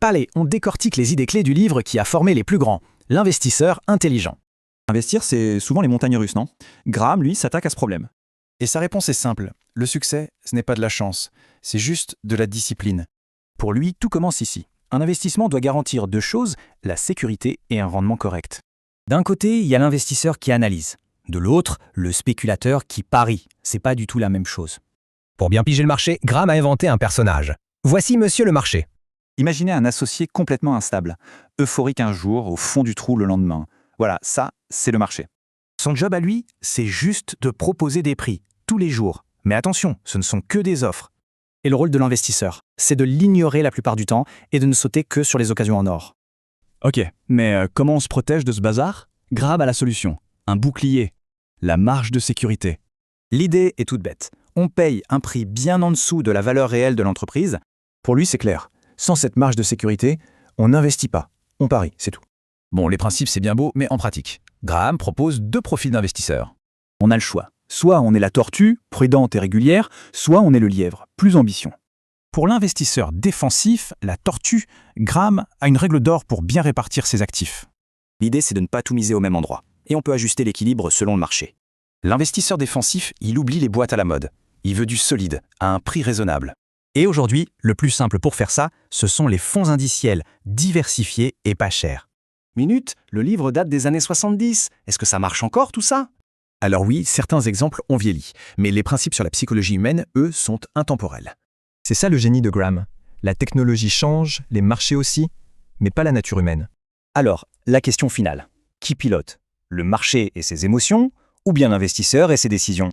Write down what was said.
Allez, on décortique les idées clés du livre qui a formé les plus grands, l'investisseur intelligent. Investir, c'est souvent les montagnes russes, non? Graham, lui, s'attaque à ce problème. Et sa réponse est simple. Le succès, ce n'est pas de la chance, c'est juste de la discipline. Pour lui, tout commence ici. Un investissement doit garantir deux choses, la sécurité et un rendement correct. D'un côté, il y a l'investisseur qui analyse. De l'autre, le spéculateur qui parie. C'est pas du tout la même chose. Pour bien piger le marché, Graham a inventé un personnage. Voici Monsieur le marché. Imaginez un associé complètement instable, euphorique un jour, au fond du trou le lendemain. Voilà, ça, c'est le marché. Son job à lui, c'est juste de proposer des prix, tous les jours. Mais attention, ce ne sont que des offres. Et le rôle de l'investisseur, c'est de l'ignorer la plupart du temps et de ne sauter que sur les occasions en or. Ok, mais comment on se protège de ce bazar? Graham a la solution. Un bouclier. La marge de sécurité. L'idée est toute bête. On paye un prix bien en dessous de la valeur réelle de l'entreprise. Pour lui, c'est clair. Sans cette marge de sécurité, on n'investit pas. On parie, c'est tout. Bon, les principes c'est bien beau, mais en pratique, Graham propose deux profils d'investisseurs. On a le choix. Soit on est la tortue, prudente et régulière, soit on est le lièvre, plus ambition. Pour l'investisseur défensif, la tortue, Graham a une règle d'or pour bien répartir ses actifs. L'idée, c'est de ne pas tout miser au même endroit. Et on peut ajuster l'équilibre selon le marché. L'investisseur défensif, il oublie les boîtes à la mode. Il veut du solide, à un prix raisonnable. Et aujourd'hui, le plus simple pour faire ça, ce sont les fonds indiciels, diversifiés et pas chers. Minute, le livre date des années 70. Est-ce que ça marche encore tout ça? Alors oui, certains exemples ont vieilli, mais les principes sur la psychologie humaine, eux, sont intemporels. C'est ça le génie de Graham. La technologie change, les marchés aussi, mais pas la nature humaine. Alors, la question finale. Qui pilote? Le marché et ses émotions, ou bien l'investisseur et ses décisions?